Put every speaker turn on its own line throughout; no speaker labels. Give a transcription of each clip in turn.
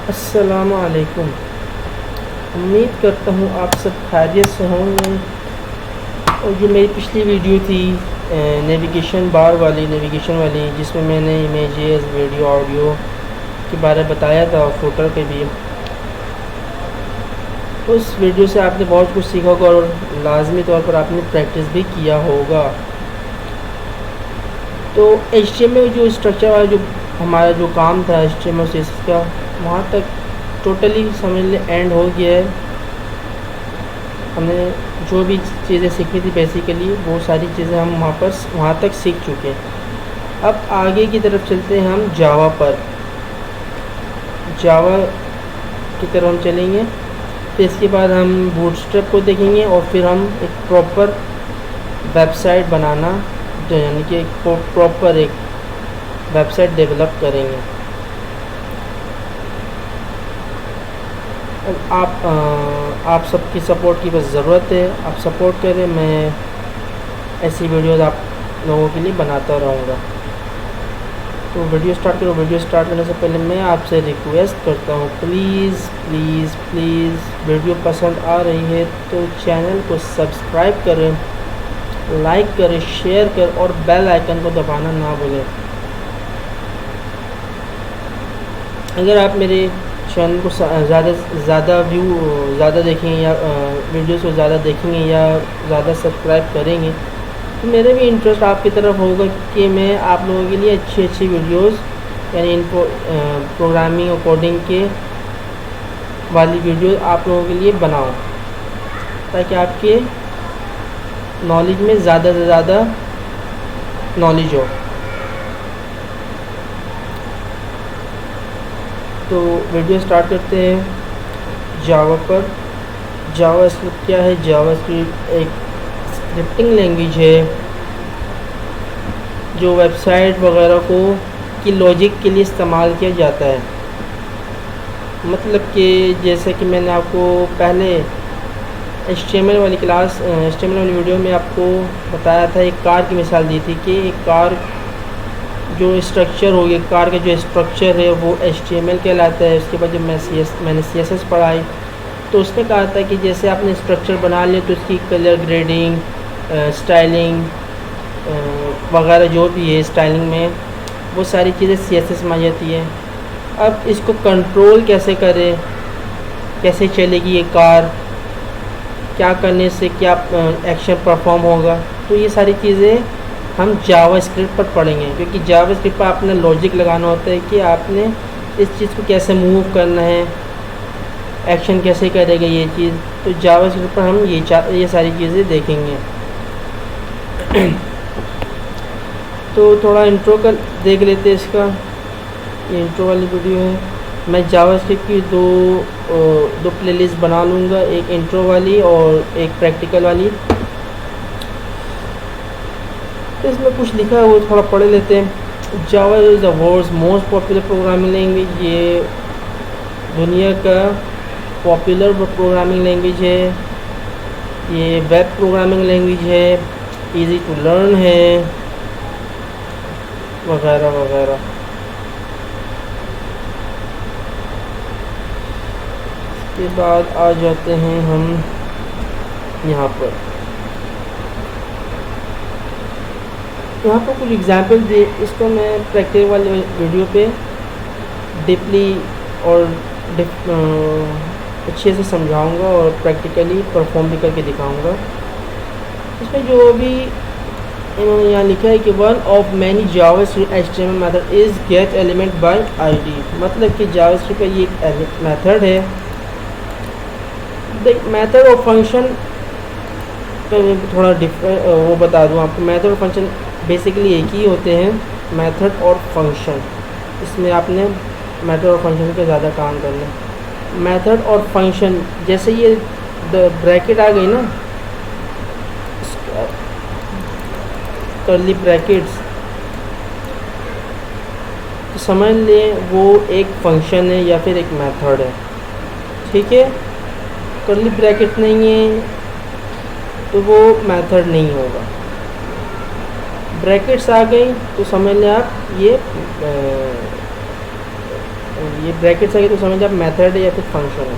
अस्सलामु अलैकुम। उम्मीद करता हूँ आप सब खैरियत से होंगे। और जो मेरी पिछली वीडियो थी नेविगेशन बार वाली जिसमें मैंने इमेजेस वीडियो ऑडियो के बारे में बताया था, फुटर पे भी, उस वीडियो से आपने बहुत कुछ सीखा होगा और लाजमी तौर पर आपने प्रैक्टिस भी किया होगा। तो HTML जो स्ट्रक्चर वाला जो हमारा जो काम था HTML CSS का, वहाँ तक टोटली समझ ले एंड हो गया है। हमने जो भी चीज़ें सीखी थी बेसिकली वो सारी चीज़ें हम वहाँ तक सीख चुके हैं। अब आगे की तरफ चलते हैं हम जावा पर। जावा की तरफ हम चलेंगे, फिर इसके बाद हम बूटस्ट्रैप को देखेंगे और फिर हम एक प्रॉपर वेबसाइट बनाना, तो यानी कि प्रॉपर एक वेबसाइट डेवलप करेंगे। आप सबकी सपोर्ट की बस ज़रूरत है, आप सपोर्ट करें, मैं ऐसी वीडियोस आप लोगों के लिए बनाता रहूँगा। तो वीडियो स्टार्ट करने से पहले मैं आपसे रिक्वेस्ट करता हूँ, प्लीज़ प्लीज़ प्लीज़ वीडियो पसंद आ रही है तो चैनल को सब्सक्राइब करें, लाइक करें, शेयर करें और बेल आइकन को दबाना ना भूलें। अगर आप मेरे चैनल को ज़्यादा देखेंगे या वीडियोस को ज़्यादा देखेंगे या ज़्यादा सब्सक्राइब करेंगे तो मेरा भी इंटरेस्ट आपकी तरफ होगा कि मैं आप लोगों के लिए अच्छी वीडियोस यानी प्रोग्रामिंग और कोडिंग के वाली वीडियो आप लोगों के लिए बनाऊं, ताकि आपके नॉलेज में ज़्यादा से ज़्यादा नॉलेज हो। तो वीडियो स्टार्ट करते हैं जावा पर। जावा स्क्रिप्ट क्या है? जावा स्क्रिप्ट एक स्क्रिप्टिंग लैंग्वेज है जो वेबसाइट वगैरह की लॉजिक के लिए इस्तेमाल किया जाता है। मतलब कि जैसे कि मैंने आपको पहले HTML वाली वीडियो में आपको बताया था, एक कार की मिसाल दी थी कि एक कार जो स्ट्रक्चर होगी, कार का जो स्ट्रक्चर है वो HTML कहलाता है। उसके बाद जब मैंने CSS पढ़ाई तो उसमें कहा था कि जैसे आपने स्ट्रक्चर बना लिया तो उसकी कलर ग्रेडिंग, स्टाइलिंग वगैरह जो भी है स्टाइलिंग में, वो सारी चीज़ें CSS में आ जाती है। अब इसको कंट्रोल कैसे करें, कैसे चलेगी ये कार, क्या करने से क्या एक्शन परफॉर्म होगा, तो ये सारी चीज़ें हम जावा स्क्रिप्ट पर पढ़ेंगे। क्योंकि जावा स्क्रिप्ट पर आपने लॉजिक लगाना होता है कि आपने इस चीज़ को कैसे मूव करना है, एक्शन कैसे करेगा ये चीज़। तो जावा स्क्रिप्ट पर हम ये सारी चीज़ें देखेंगे। तो थोड़ा इंट्रो कर देख लेते हैं इसका। ये इंट्रो वाली वीडियो है। मैं जावा स्क्रिप्ट की दो प्लेलिस्ट बना लूँगा, एक इंट्रो वाली और एक प्रैक्टिकल वाली। तो इसमें कुछ लिखा है वो थोड़ा पढ़ लेते हैं। Java is the world's most popular programming language. ये दुनिया का पॉपुलर प्रोग्रामिंग लैंग्वेज है। ये वेब प्रोग्रामिंग लैंग्वेज है, इजी टू लर्न है, वगैरह वगैरह। इसके बाद आ जाते हैं हम यहाँ पर कुछ एग्जाम्पल दे। इसको मैं प्रैक्टिकल वाले वीडियो पे डीपली और अच्छे से समझाऊंगा और प्रैक्टिकली परफॉर्म भी करके दिखाऊंगा। इसमें जो भी इन्होंने यहाँ लिखा है कि one of many JavaScript HTML method is gate element by ID। मतलब कि जावास्क्रिप्ट का ये एक मेथड है। देख, मेथड और फंक्शन तो थोड़ा डिफरेंट वो बता दूँ आपको। मेथड और फंक्शन बेसिकली एक ही होते हैं, मेथड और फंक्शन। इसमें आपने मेथड और फंक्शन के ज़्यादा काम करना है। मेथड और फंक्शन जैसे ये ब्रैकेट आ गई ना, कर्ली ब्रैकेट्स, तो समझ लें वो एक फंक्शन है या फिर एक मेथड है। ठीक है, कर्ली ब्रैकेट नहीं है तो वो मेथड नहीं होगा। ब्रैकेट्स आ गई तो समझ लें आप ये ये ब्रैकेट्स आगे तो समझ आप मेथड है या फिर फंक्शन है।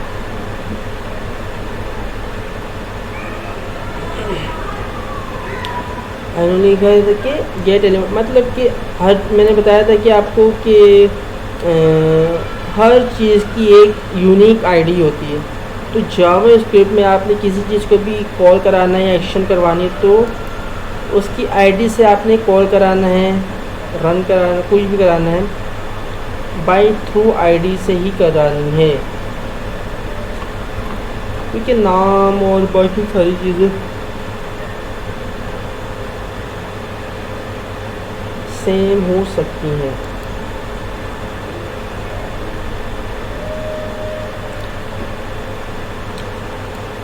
इन्होंने लिखा है कि गेट एलिमेंट मतलब कि हर मैंने बताया था कि आपको कि हर चीज़ की एक यूनिक आईडी होती है। तो जावा स्क्रिप्ट में आपने किसी चीज़ को भी कॉल कराना है या एक्शन करवानी है तो उसकी आईडी से आपने कॉल कराना है, रन कराना, कुछ भी कराना है बाय थ्रू आईडी से ही करानी है, क्योंकि नाम और बाकी सारी चीज़ें सेम हो सकती हैं।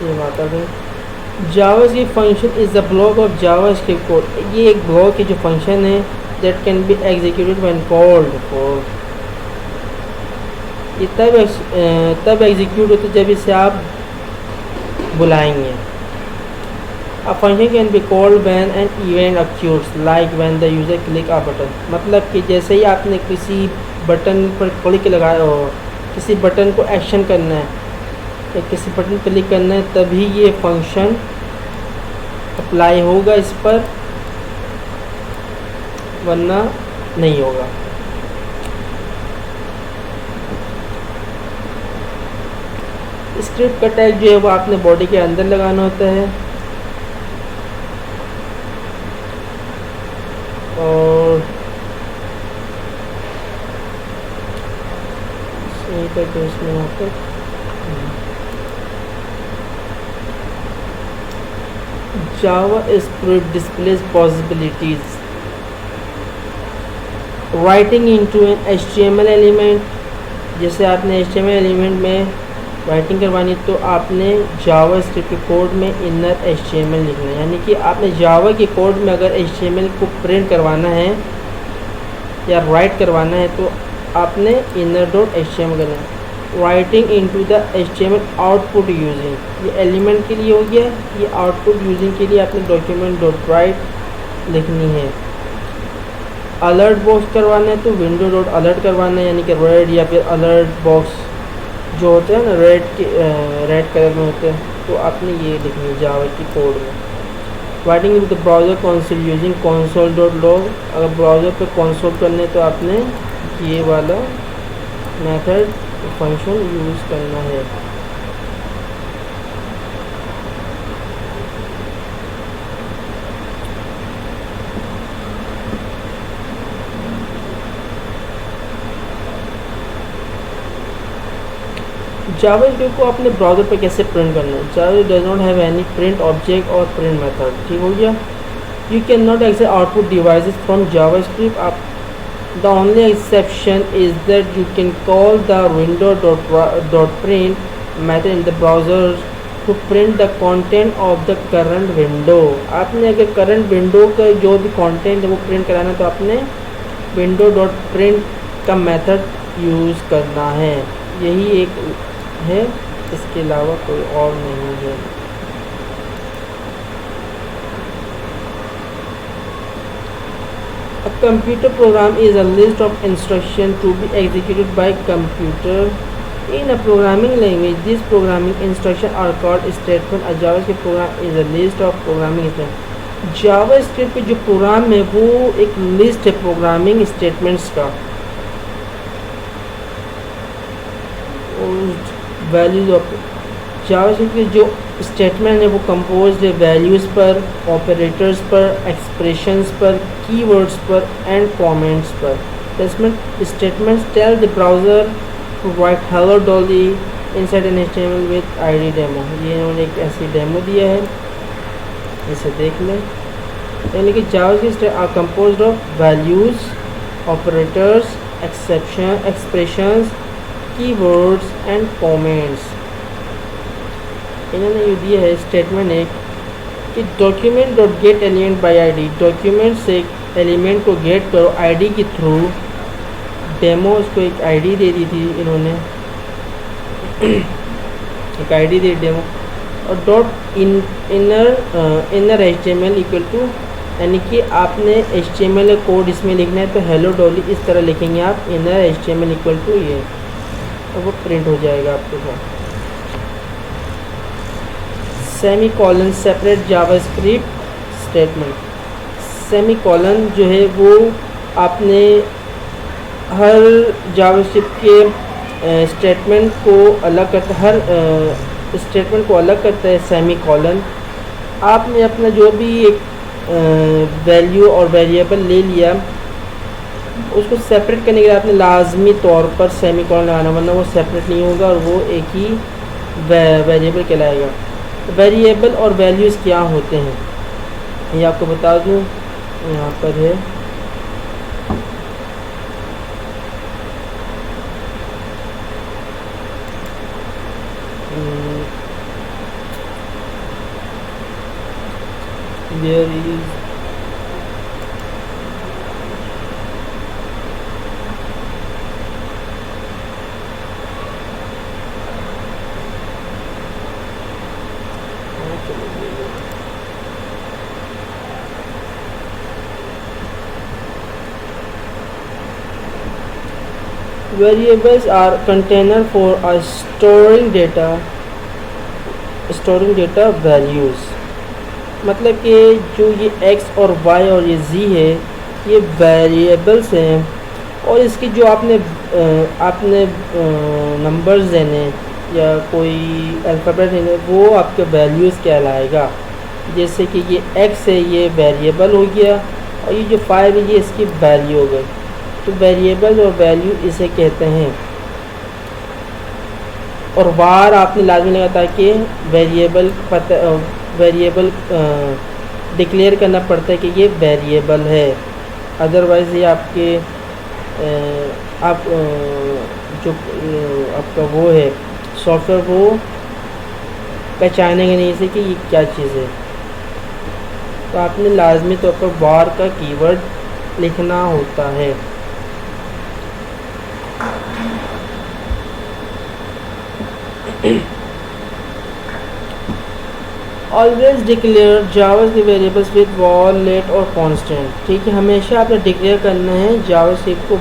ये बात आ गई। JavaScript function is the block of JavaScript code. ये एक ब्लॉक है जो फंक्शन है that can be executed when called for. ये तब एग्जीक्यूट होता है जब इसे आप बुलाएंगे। A function can be called when an event occurs, like when the user click a button। मतलब कि जैसे ही आपने किसी बटन पर क्लिक लगाया हो, किसी बटन को एक्शन करना है या किसी बटन क्लिक करना है तभी ये फंक्शन अप्लाई होगा इस पर, वरना नहीं होगा। स्क्रिप्ट का टैग जो है वो आपने बॉडी के अंदर लगाना होता है और सही करके इसमें यहाँ पर JavaScript displays possibilities writing into an HTML element. जैसे आपने HTML एलिमेंट में राइटिंग करवानी तो आपने जावा स्क्रिप्ट के कोड में इनर HTML लिखना है, यानी कि आपने जावा के कोड में अगर HTML को प्रिंट करवाना है या राइट करवाना है तो आपने inner.html करना है। Writing into the HTML output using, ये एलिमेंट के लिए हो गया। ये आउटपुट यूजिंग के लिए आपने document.write लिखनी है। अलर्ट बॉक्स करवाना है तो window.alert करवाना है, यानी कि रेड या फिर अलर्ट बॉक्स जो होते हैं ना रेड कलर में होते हैं, तो आपने ये लिखनी है जावा की कोड में। Writing with the browser console using console.log। अगर ब्राउज़र पे कंसोल करने तो आपने ये वाला मेथड फंक्शन यूज़ करना है। जावास्क्रिप्ट को अपने ब्राउज़र पे कैसे प्रिंट करना है। Java does not have any print object और प्रिंट मेथड, ठीक हो गया। You can not access output devices from JavaScript. आप the only exception is that you can call the window.print method in the browser to print the content of the current window. आपने अगर current window का जो भी content है वो print कराना तो आपने window.print का मेथड यूज़ करना है। यही एक है, इसके अलावा कोई और नहीं है। A computer program is a list of instructions to be executed by computer in a programming language. These programming instructions are called statement. A JavaScript program is a list of programming instructions। JavaScript पे जो programme है वो एक list है programming statements का। Values of JavaScript के जो statement है वो कंपोज्ड है वैल्यूज़ पर, ऑपरेटर्स पर, एक्सप्रेशंस पर, कीवर्ड्स पर एंड कमेंट्स पर। Statements tell the browser to write hello Dolly inside an HTML with ID demo. ये इन्होंने एक ऐसी डेमो दिया है, इसे देख लें। यानी कि JavaScript are composed of values, operators, expressions, keywords and comments. इन्होंने ये दिया है स्टेटमेंट एक कि document dot get element by ID। Document से एलिमेंट को गेट करो ID के थ्रू। डेमो उसको एक ID दे दी थी इन्होंने, एक ID दे डेमो। और dot inner HTML equal to, यानी कि आपने HTML कोड इसमें लिखना है तो हेलो डॉली इस तरह लिखेंगे आप, इनर HTML इक्वल टू ये। और वो प्रिंट हो जाएगा आपके साथ। Semi colon separate JavaScript statement. Semi colon जो है वो आपने हर जावास्क्रिप्ट के स्टेटमेंट को अलग करता है, हर स्टेटमेंट को अलग करता है सेमी कॉलन। आपने अपना जो भी एक वैल्यू और वेरिएबल ले लिया, उसको सेपरेट करने के लिए आपने लाजमी तौर पर सेमी कॉलन लगाना, वरना वो सेपरेट नहीं होगा और वो एक ही वेरिएबल कहलाएगा। वेरिएबल और वैल्यूज़ क्या होते हैं ये आपको बता दूं, यहाँ पर है। There is variables are container for storing data values। मतलब कि जो ये x और y और ये z है ये वेरिएबल्स हैं, और इसकी जो आपने नंबर्स देने या कोई अल्फ़ाबेट देने वो आपके वैल्यूज़ कहलाएगा। जैसे कि ये x है ये वेरिएबल हो गया, और ये जो 5 है ये इसकी वैल्यू हो गई। तो वेरिएबल और वैल्यू इसे कहते हैं। और वार आपने लाजमी लगा ताकि वेरिएबल डिक्लेयर करना पड़ता है कि ये वेरिएबल है, अदरवाइज़ ये आपके जो आपका वो है सॉफ्टवेयर वो पहचानेंगे नहीं इसे कि ये क्या चीज़ है। तो आपने लाजमी तौर पर वार का कीवर्ड लिखना होता है। Always declare JavaScript variables with var let और कांस्टेंट। ठीक है, हमेशा आपने डिक्लेयर करना है जावास्क्रिप्ट को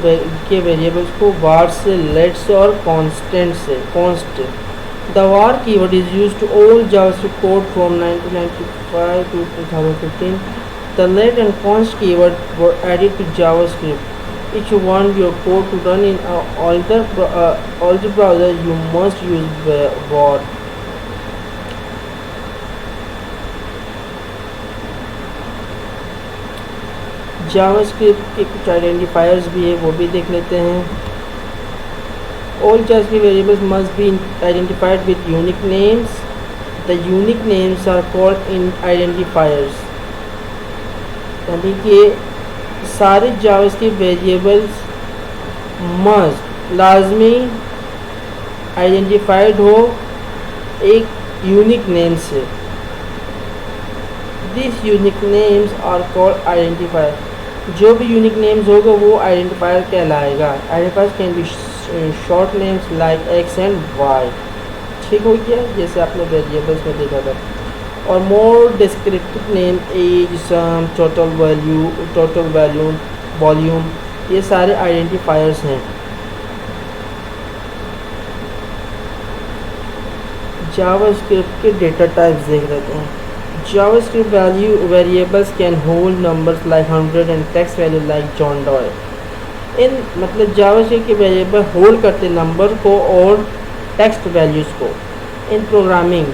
के वेरिएबल्स को वार से, लेट से और कांस्टेंट से। Constant the var keyword is used to all JavaScript code from 1995 to 2015। The let and const keyword were added to JavaScript. If you want your code to run in older browser, you must use var। JavaScript के कुछ identifiers भी है, वो भी देख लेते हैं। All JavaScript variables must be identified with unique names. The unique names are called identifiers। यानी कि सारे जावास्क्रिप्ट वेरिएबल्स मस्ट लाजमी आइडेंटिफाइड हो एक यूनिक नेम से। This unique names are called identifier. जो भी यूनिक नेम्स होगा वो आइडेंटिफायर कहलाएगा। Identifier can be short names like x and y. ठीक हो गया, जैसे आपने वेरिएबल्स में देखा था। और मोर डिस्क्रिप्टिव नेम एज, सम, टोटल वॉल्यूम, ये सारे आइडेंटिफायर्स हैं। जावास्क्रिप्ट के डेटा टाइप्स देख लेते हैं। JavaScript variables can hold numbers like 100 and text value like John Doe. इन मतलब जावास्क्रिप्ट के वेरिएबल होल्ड करते नंबर को और टेक्स्ट वैल्यूज़ को। In programming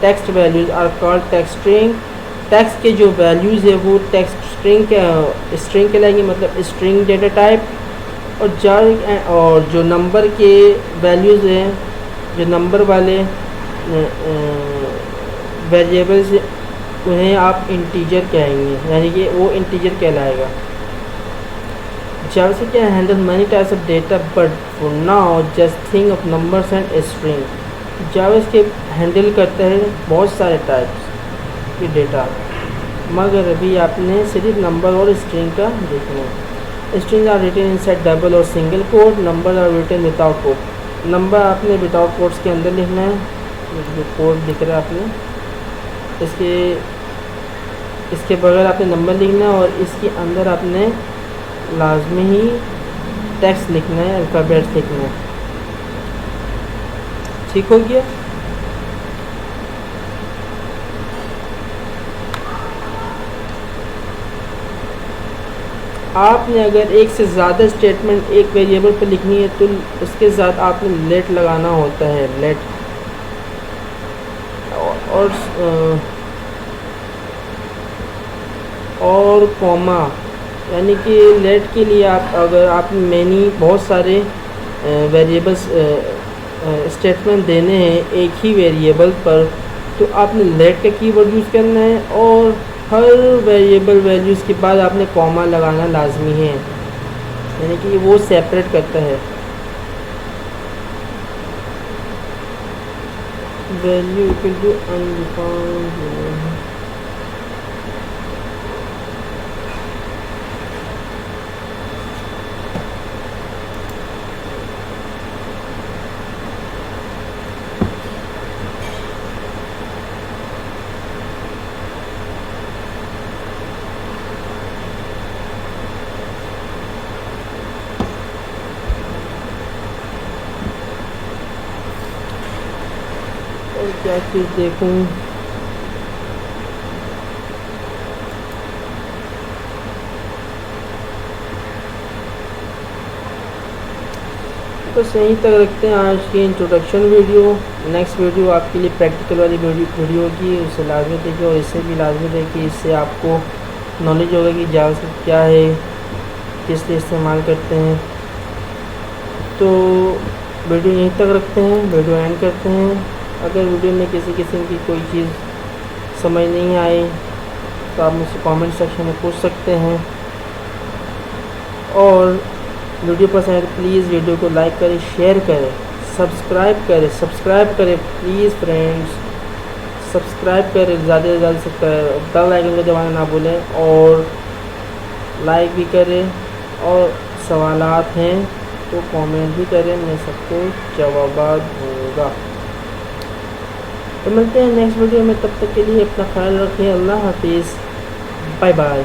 text values are called text string. Text के जो वैल्यूज़ है वो टेक्स्ट स्ट्रिंग कहलाएंगे, मतलब स्ट्रिंग डेटा टाइप। और जो नंबर के वैल्यूज़ हैं, जो नंबर वाले वेरिएबल्स उन्हें आप इंटीजर कहेंगे, यानी कि वो इंटीजर कहलाएगा। JavaScript can handle many types of data, but for now just think of numbers and string। JavaScript handle करता है बहुत सारे टाइप्स के डेटा, मगर अभी आपने सिर्फ नंबर और स्ट्रिंग का देखना है। Strings are written inside double और single quotes, numbers are written without quotes. Number आपने विदाउट कोड्स के अंदर लिखना है, जो कोड दिख रहा है आपने इसके बगैर आपने नंबर लिखना है, और इसके अंदर आपने लाजमी ही टेक्स्ट लिखना है, अल्फ़ाबेट्स लिखना है। ठीक हो गया। आपने अगर एक से ज़्यादा स्टेटमेंट एक वेरिएबल पर लिखनी है तो उसके साथ आपने लेट लगाना होता है, लेट और कॉमा, यानी कि लेट के लिए आप अगर आप मैनी बहुत सारे वेरिएबल्स स्टेटमेंट देने हैं एक ही वेरिएबल पर, तो आपने लेट का कीवर्ड यूज़ करना है और हर वेरिएबल वैल्यूज़ के बाद आपने कॉमा लगाना लाजमी है, यानी कि वो सेपरेट करता है। वैल्यू इक्वल टू अनडिफाइंड, और क्या चीज़ देखूं, तो सही तक रखते हैं आज की इंट्रोडक्शन वीडियो। नेक्स्ट वीडियो आपके लिए प्रैक्टिकल वाली वीडियो की, उसे लाजमी देखिए और इसे भी लाजमी देखिए, इससे आपको नॉलेज होगा कि जावास्क्रिप्ट क्या है, किस लिए इस्तेमाल करते हैं। तो वीडियो यहीं तक रखते हैं, वीडियो एंड करते हैं। अगर वीडियो में किसी किस्म की कोई चीज़ समझ नहीं आई तो आप मुझसे कमेंट सेक्शन में पूछ सकते हैं, और वीडियो पसंद है तो प्लीज़ वीडियो को लाइक करें, शेयर करें, सब्सक्राइब करें प्लीज़ फ्रेंड्स, सब्सक्राइब करें ज़्यादा से ज़्यादा, बेल आइकन को दबाना ना भूलें, और लाइक भी करें, और सवालात हैं तो कमेंट भी करें, मैं सबको जवाब दूँगा। तो मिलते हैं नेक्स्ट वीडियो में, तब तक के लिए अपना ख्याल रखें। अल्लाह हाफिज़, बाय बाय।